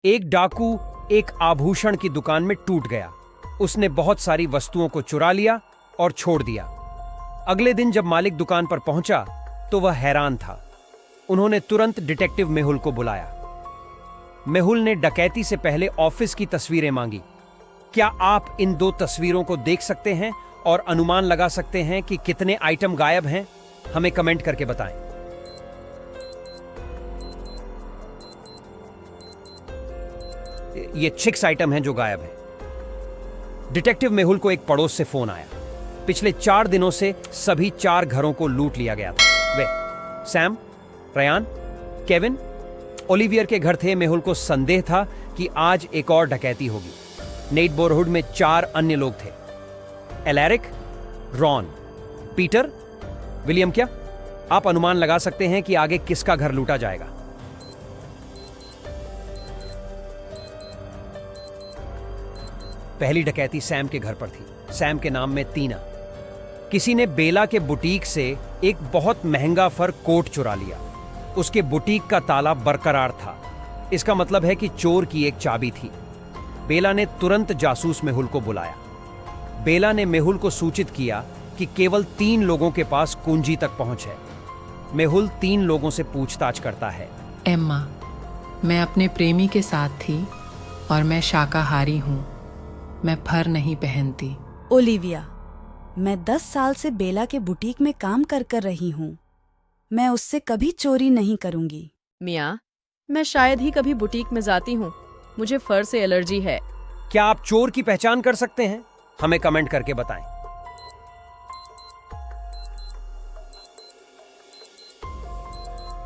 एक डाकू एक आभूषण की दुकान में टूट गया। उसने बहुत सारी वस्तुओं को चुरा लिया और छोड़ दिया। अगले दिन जब मालिक दुकान पर पहुंचा तो वह हैरान था। उन्होंने तुरंत डिटेक्टिव मेहुल को बुलाया। मेहुल ने डकैती से पहले ऑफिस की तस्वीरें मांगी। क्या आप इन दो तस्वीरों को देख सकते हैं और अनुमान लगा सकते हैं कि कितने आइटम गायब हैं? हमें कमेंट करके बताएं। ये 6 आइटम हैं जो गायब हैं। डिटेक्टिव मेहुल को एक पड़ोस से फोन आया। पिछले 4 दिनों से सभी 4 घरों को लूट लिया गया था। Way Sam, Ryan, Kevin, Olivier के घर थे। मेहुल को संदेह था कि आज एक और डकैती होगी। नेटबोरहुड में 4 अन्य लोग थे, एलैरिक, रॉन, पीटर, विलियम। क्या आप अनुमान लगा सकते हैं कि आगे किसका घर लूटा जाएगा? पहली डकैती सैम के घर पर थी। सैम के नाम में तीना। किसी ने बेला के बुटीक से एक बहुत महंगा फर कोट चुरा लिया। उसके बुटीक का ताला बरकरार था। इसका मतलब है कि चोर की एक चाबी थी। बेला ने तुरंत जासूस मेहुल को बुलाया। बेला ने मेहुल को सूचित किया कि केवल 3 लोगों के पास कुंजी तक पहुंच है। मेहुल 3 लोगों से पूछताछ करता है। एम्मा, मैं अपने प्रेमी के साथ थी और मैं शाकाहारी हूँ। मैं फर नहीं पहनती। ओलिविया, मैं 10 साल से बेला के बुटीक में काम कर रही हूँ। मैं उससे कभी चोरी नहीं करूंगी। मियाँ, मैं शायद ही कभी बुटीक में जाती हूँ। मुझे फर से एलर्जी है। क्या आप चोर की पहचान कर सकते हैं? हमें कमेंट करके बताएं।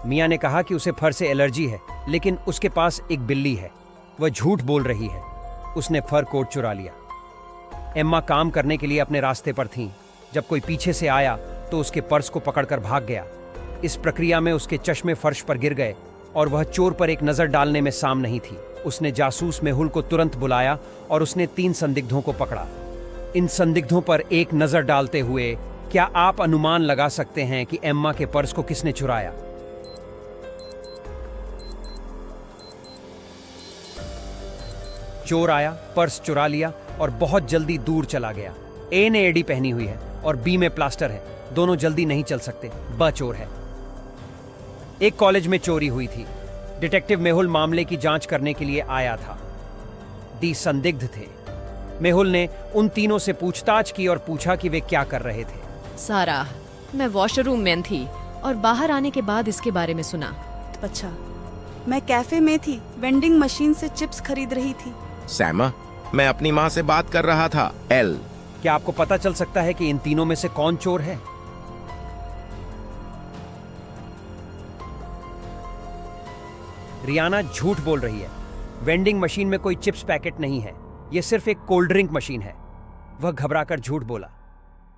मिया ने कहा कि उसे फर से एलर्जी है, लेकिन उसके पास एक बिल्ली है। वह झूठ बोल रही है। उसने फर कोट चुरा लिया। एम्मा काम करने के लिए अपने रास्ते पर थीं। जब कोई पीछे से आया तो उसके पर्स को पकड़कर भाग गया। इस प्रक्रिया में उसके चश्मे फर्श पर गिर गए और वह चोर पर एक नजर डालने में साम नहीं थी। उसने जासूस मेहुल को तुरंत बुलाया और उसने 3 संदिग्धों को पकड़ा। इन संदिग्धों पर एक नजर डालते हुए क्या आप अनुमान लगा सकते हैं कि एम्मा के पर्स को किसने चुराया? चोर आया, पर्स चुरा लिया और बहुत जल्दी दूर चला गया। ए ने एडी पहनी हुई है और बी में प्लास्टर है। दोनों जल्दी नहीं चल सकते। ब चोर है। एक कॉलेज में चोरी हुई थी। डिटेक्टिव मेहुल मामले की जांच करने के लिए आया था। डी संदिग्ध थे। मेहुल ने उन तीनों से पूछताछ की और पूछा कि वे क्या कर रहे थे। सारा, मैं वॉशरूम में थी और बाहर आने के बाद इसके बारे में सुना। अच्छा, मैं कैफे में थी, वेंडिंग मशीन से चिप्स खरीद रही थी। सैमा, मैं अपनी माँ से बात कर रहा था। एल, क्या आपको पता चल सकता है कि इन तीनों में से कौन चोर है? रियाना झूठ बोल रही है। वेंडिंग मशीन में कोई चिप्स पैकेट नहीं है। यह सिर्फ एक कोल्ड ड्रिंक मशीन है। वह घबराकर झूठ बोला।